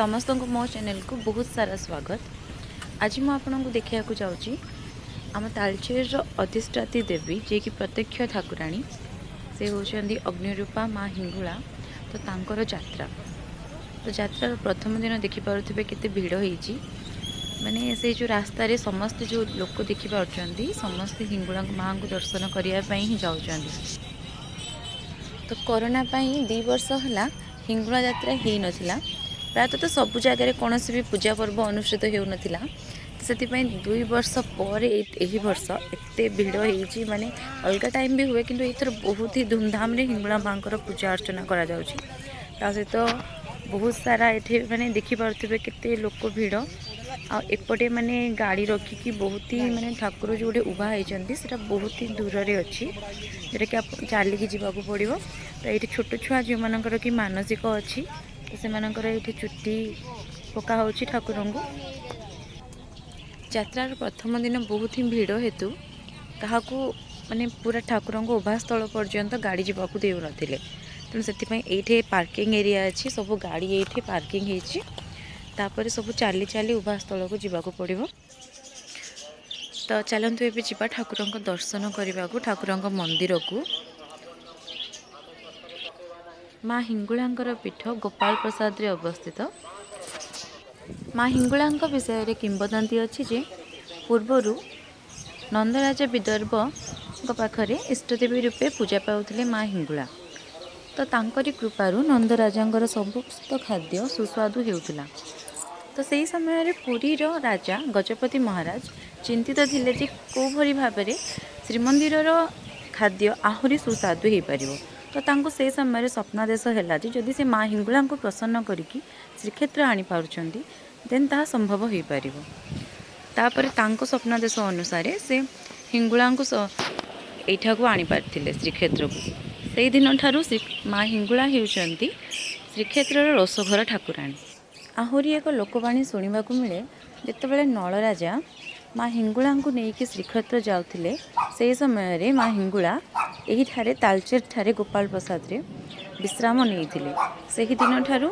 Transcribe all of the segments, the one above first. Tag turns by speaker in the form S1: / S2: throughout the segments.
S1: समस्त को मो चैनल को बहुत सारा स्वागत। आज मुझे आपको देखा जाऊँगी आम तालचेर अधिष्ठात्री देवी जे कि प्रत्यक्ष ठाकुराणी से होती अग्निरूपा माँ हिंगुला। तो तांकर यात्रा तो यात्रार प्रथम दिन देखिपे केते भिड़ होती माने से जो रास्ता रे समस्त जो लोक देखिपी समस्त हिंगुला माँ को दर्शन करने ही जाऊँच। तो कोरोना 2 वर्ष है हिंगुला यात्रा हो नाला प्रायतः तो सबु जगार कौन भी पूजा पर्व अनुष्ठित हो नाला से 2 वर्ष पर यही वर्ष एत भिड़ होती माने अलग टाइम भी हुए किंतु एथर बहुत ही धूमधाम रे हिंगुला माँ पूजा अर्चना करा जाउछि। ता सहित बहुत सारा ये माने देखिपे केते लोक भिड़ एपटे माने गाड़ी रखिकी बहुत ही माने ठाकुर जो उभा होती से बहुत ही दूर रे अच्छी जोटा कि आप चलिकी जावाक पड़ो। तो ये छोट छुआ जो मानकर कि मानसिक अच्छी तो से मानकर ये चुट्टी पका हो ठाकुर को। यात्रार प्रथम दिन बहुत ही भिड़ हेतु क्या माने पूरा ठाकुर को उभास्थल पर्यंत गाड़ी जावाक देउ नथिले तेणु से ये पार्किंग एरिया अच्छी सब गाड़ी ये पार्किंग होती तापर सब चली चली उभास्थल को जावाक पड़ो। तो चलतु ए जा ठाकुर दर्शन करने को ठाकुर मंदिर को। माँ हिंगुला पीठ गोपाल प्रसाद रे अवस्थित। माँ हिंगुला विषय किंवदंती अच्छी जे पूर्वर नंदराजा विदर्भ पाखरे इष्टदेवी रूपे पूजा पाउथिले माँ हिंगुला। तो तांकरी कृपारू नंदराजा समस्त खाद्य सुस्वादु हेउथिला। तो सही समय पुरी राजा गजपति महाराज चिंतित थिले जे को भरी भाबरे श्रीमंदिर खाद्य आहुरी सुस्वादु हो पार। तो तांको से समय स्वप्नादेश है जदि से माँ हिंगुला को प्रसन्न करिकी श्रीक्षेत्र आनी पारुछंती देन ताहा संभव हो पार। तापर तांको स्वप्नादेश अनुसार से हिंगुला को एठा को आनी पारथिले श्रीक्षेत्र को। से दिन ठारू माँ हिंगुला हेउचंती श्रीक्षेत्र रोसघर ठाकुराणी। आहुरी एक लोकवाणी शुणा मिले जितेबाला नल राजा माँ हिंगुला को लेकिन श्रीक्षेत्र जाऊे से समय माँ हिंगुला यही ठारे तालचेर ठारे गोपाल प्रसाद रे विश्राम नहीं से ही दिन ठारू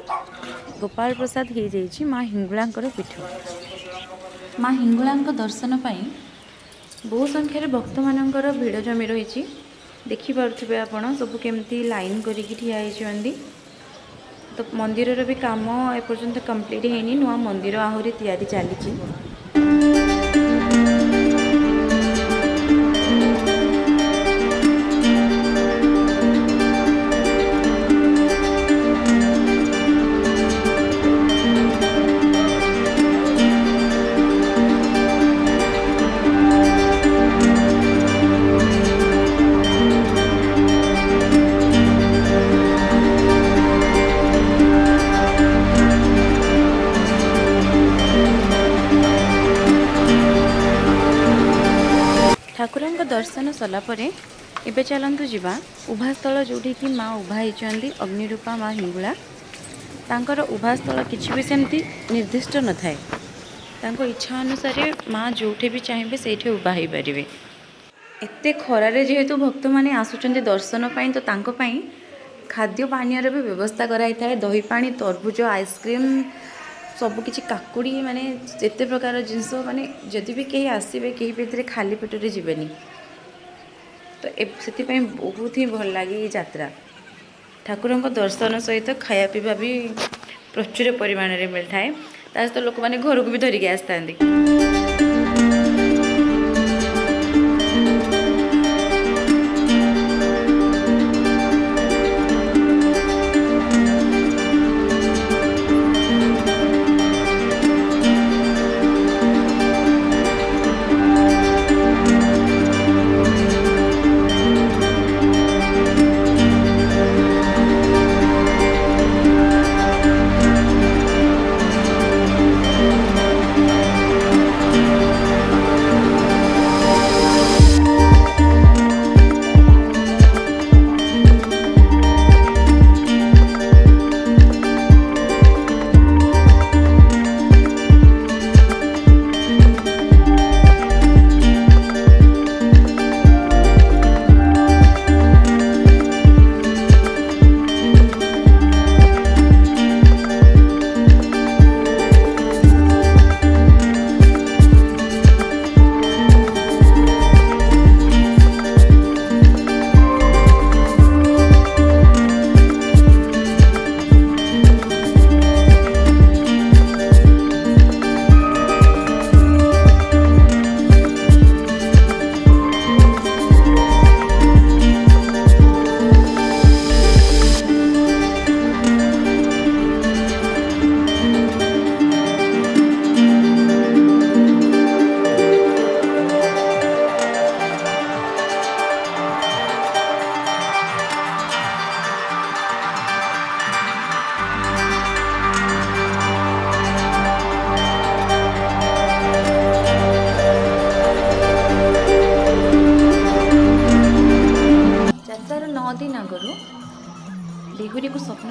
S1: गोपाल प्रसाद हो जाइए माँ हिंगुला पीठ। माँ हिंगुला दर्शन पाई बहु संख्यार भक्त मानकर भिड़ जमी रही देखिपे आपण सब केमती लाइन करिकी ठिया होती। तो मंदिर भी काम एपर्यंत कंप्लीट होनी नुआ मंदिर आहुरी तैयारी चली। ठाकुर दर्शन सलापर एवं चलतु जावा उभास्थल जोटी कि माँ उभा होती अग्निरूपा माँ हिंगुला। तांकर उभास्थल किसी भी सेमती निर्दिष्ट न थाए इच्छा अनुसार माँ जोठे भी चाहिए से उभा हो पारे। एत खरारे जेहेतु भक्त मैंने आसुचंदी दर्शन पाई तो तांको पाई खाद्य पानीय भी व्यवस्था कराई थाए दही पानी तरबुज आइसक्रीम सबकि काकुड़ी माने जिते प्रकार जिनस माने जदि भी कहीं आसबे कहीं भी खाली पेटरे जीवेनी। तो से बहुत ही भल लगे ये यात्रा ठाकुर दर्शन सहित खाया पीवा भी प्रचुर परिमाण में मिलता है सहित लोक मैंने घर को भी धरिकी आसता।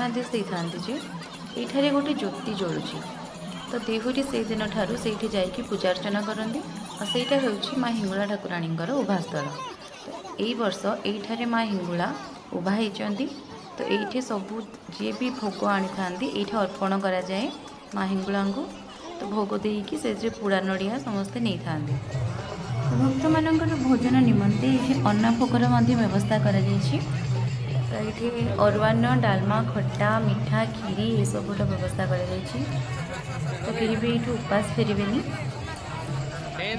S1: आदेश देते जे ये गोटे ज्योति जलुची तो देहुरी से दिन ठारू से पूजा अर्चना करती और सहीटा हूँ माँ हिंगुला ठाकुराणी उभास्थल। तो यही वर्ष ये माँ हिंगुला उभा होती तो ये सबू जी भी भोग आनी था ये अर्पण कराए माँ हिंगुला को। तो भोग देकी से पोड़ा नड़िया समस्ते नहीं था। भक्त मानकर भोजन निमंते ये अन्न भोगर व्यवस्था कर तो ये अरुआन्न डालमा खट्टा मिठा खीरी ये सबूर व्यवस्था कर तो कहीं भी ये उपास फेरबेनी।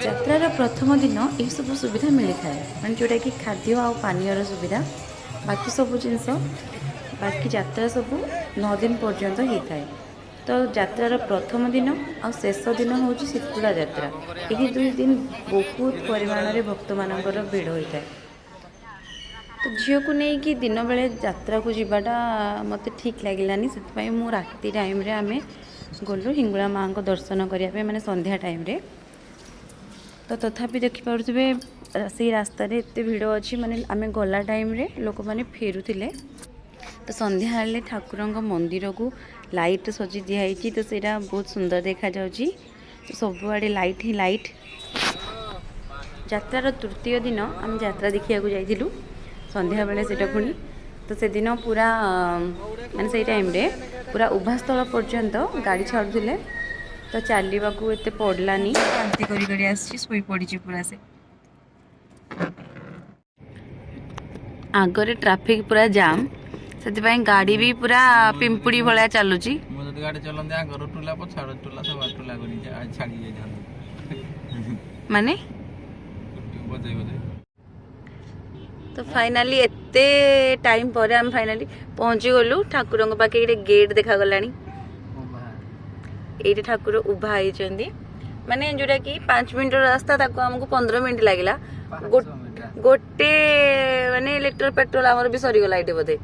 S1: यात्रार प्रथम दिन ये सब सुविधा मिली था मैं जोटा कि खाद्य आ पानीयर सुविधा बाकी सब जिनस बाकी यात्रा सब 9 दिन पर्यंत होता है। तो यात्रार प्रथम दिन आ शेष दिन हूँ शीतकुड़ा यात्रा यही 2 दिन बहुत परिमाण में भक्त मानकर भिड़ होता है। तो झील को नहीं कि दिन बेले यात्रा को जावाटा मत ठीक लगलानी से मु राति टाइम रे आमे गलु हिंगुला माँ को दर्शन करने माने संध्या टाइम रे। तो तथापि देखिपे से रास्ता एत भिड़ अच्छी माने आमे गला टाइम रे लोक मैंने फेरुले। तो संध्या हेल्ले ठाकुर मंदिर को लाइट सजी दिखाई तो सेटा बहुत सुंदर देखा जाउची। तो सबुआड़े लाइट ही लाइट। यात्रार तृतीय दिन आम यात्रा देखा जाइलु संध्या बेले सेटा पुणी। तो से दिन पूरा माने से टाइम रे पूरा उभास्थल पर्यंत गाड़ी छाड़ुले तो चलवा को एत पड़लानी शांति करी सोई पड़ी पूरा से आगरे ट्रैफिक पूरा जाम से गाड़ी भी पूरा पिंपुड़ी भाया चलुची
S2: गाड़ी चलते आगर टुला पछाड़ टुला सब टुला करी छाड़ी
S1: माने
S2: बजे बजे।
S1: तो फाइनाली एते टाइम पर हम फाइनाली पहुंची गलु ठाकुर पाखे ये गेट देखा गलानी ये ठाकुर उभा होती माने जोटा कि 5 मिनट रास्ता ताको हमको 15 मिनट लगला गोटे माने लिटर पेट्रोल आमर भी सरी गला ये बोधे।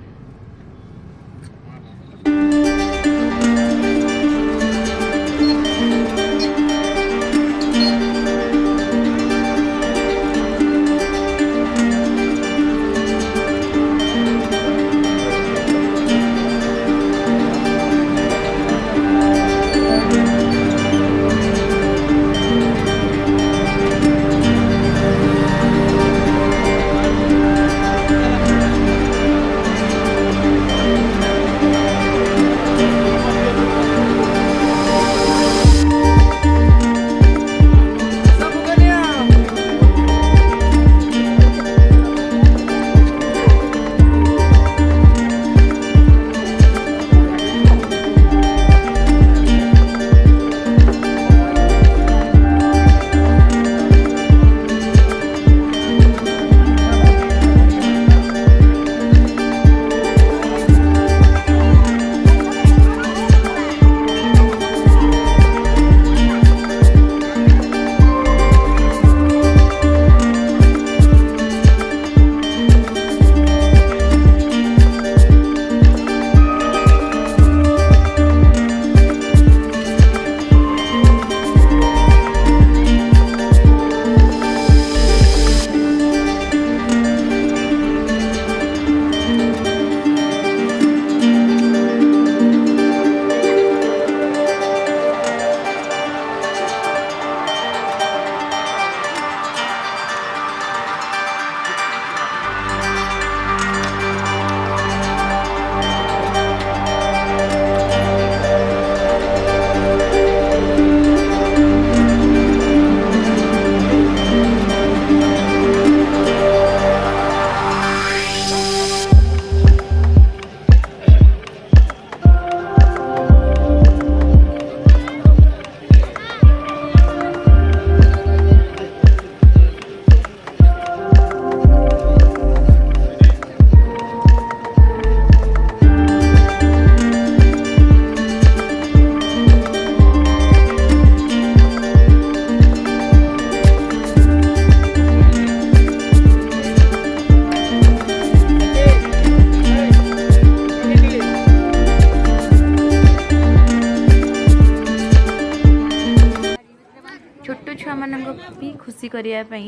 S1: भी खुशी करने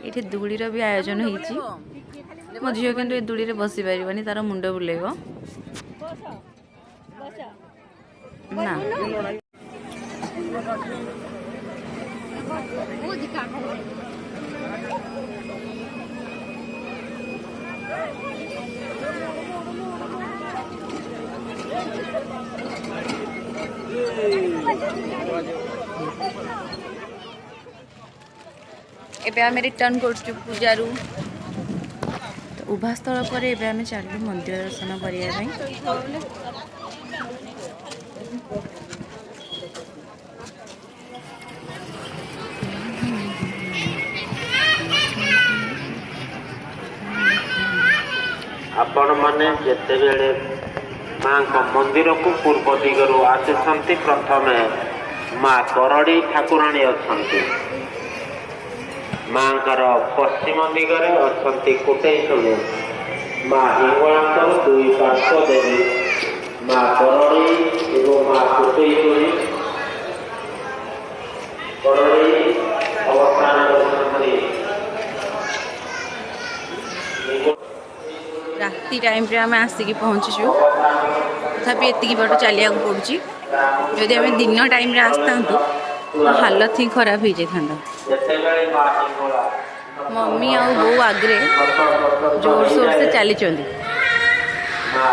S1: ये दूलीर भी आयोजन हो। मो झील कि दूली बसी पार तार मुंड बुलेब। ନା ଏବେ ଆମେ ରିଟର୍ନ କରୁଛୁ ପୂଜାରୁ। ତ ଉଭାସ୍ଥଳ ପରେ ଏବେ ଆମେ ଚାଲିଲୁ ମନ୍ଦିର ଦର୍ଶନ କରିବା ପାଇଁ।
S3: ଆପଣମାନେ ଯେତେବେଳେ ମାଙ୍କ ମନ୍ଦିରକୁ ପୂର୍ବ ଦିଗରୁ ଆସୁଛନ୍ତି, ପ୍ରଥମେ ମା କରଡ଼ି ଠାକୁରାଣୀ ଅଛନ୍ତି। ମାଙ୍କର ପଶ୍ଚିମ ଦିଗରେ ଅଛନ୍ତି କୋଟେଶ୍ୱରୀ। ମା ହିଙ୍ଗୁଳାଙ୍କର ଦୁଇ ପାର୍ଶ୍ୱ ଦେବୀ ମା କରଡ଼ି ଏବଂ ମା କୋଟେଶ୍ୱରୀ। କରଡ଼ି ଅବସ୍ଥାନ କରୁଛନ୍ତି।
S1: ରାତି ଟାଇମ୍ରେ ଆମେ ଆସିକି ପହଞ୍ଚିଛୁ। ତଥାପି ଏତିକି ବାଟ ଚାଲିବାକୁ ପଡ଼ୁଛି। ଯଦି ଆମେ ଦିନ ଟାଇମ୍ରେ ଆସିଥାନ୍ତୁ ତ ହାଲତ ହିଁ ଖରାପ ହେଇଯାଇଥାନ୍ତା। ମମି ଆଉ ବୋଉ ଆଗରେ ଜୋରସୋର ସେ ଚାଲିଛନ୍ତି।
S3: ମା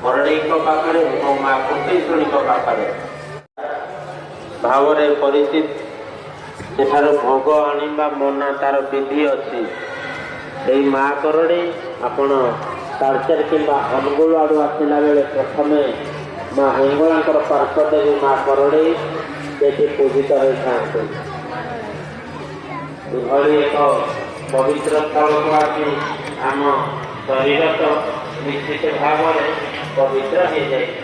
S3: କରଡ଼ିଙ୍କ ପାଖରେ ଏବଂ ମା କୋଟେଶ୍ୱରୀଙ୍କ ପାଖରେ ଭାବରେ ପରିଚିତ। ସେଠାରୁ ଭୋଗ ଆଣିବା ମନା ତାର ବିଧି ଅଛି। ଏହି ମା କରଡ଼ି ଆପଣ ତାଳଚେର କିମ୍ବା ଅନୁଗୁଳ ଆଡ଼ୁ ଆସିଲା ବେଳେ ପ୍ରଥମେ ମା ହିଙ୍ଗୁଳାଙ୍କର ପାର୍ଶ୍ୱ ଦେବୀ ମା କରଡ଼ି ସେଠି ପୂଜିତ ହୋଇଥାନ୍ତି। ଏଭଳି ଏକ ପବିତ୍ର ସ୍ଥଳକୁ ଆସି ଆମ ଶରୀର ତ ନିଶ୍ଚିତ ଭାବରେ ପବିତ୍ର ହେଇଯାଇଛି।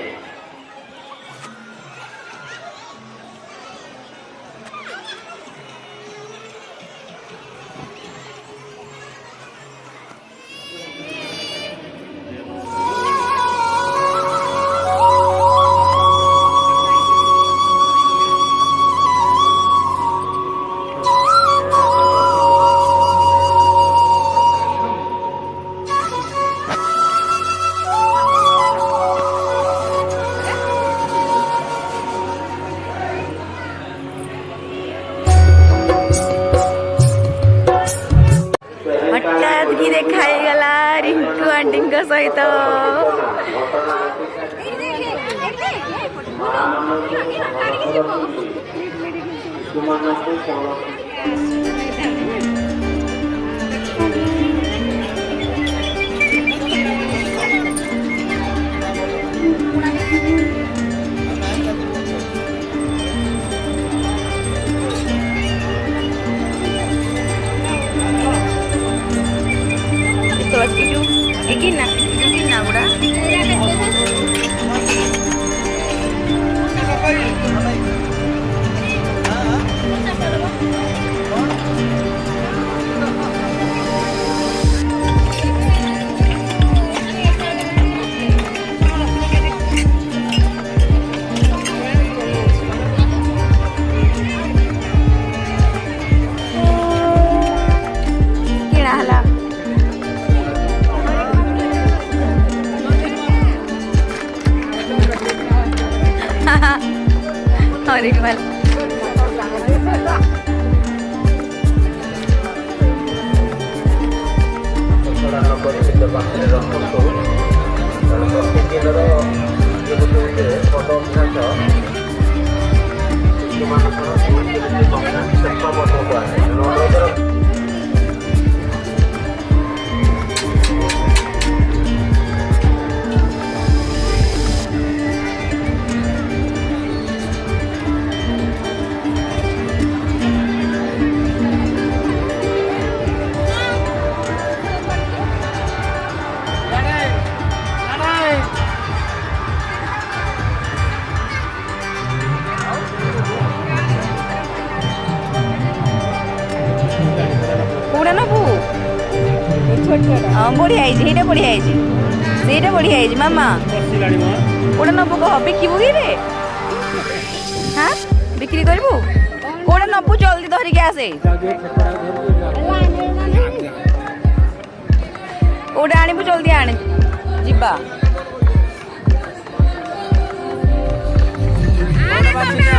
S1: ହଠାତ୍ କି ଦେଖା ହେଇଗଲା ରିଙ୍କୁ ଆଣ୍ଟିଙ୍କ ସହିତ। बढ़िया है बढ़िया है बढ़िया है मामा कोड़ा नबु कह बिकबू कि रे हाँ बिक्री करू कोड़ा नबु जल्दी धरिक आसे कोड़ा आणबू जल्दी आने जीवा
S2: ବାଛିଲେ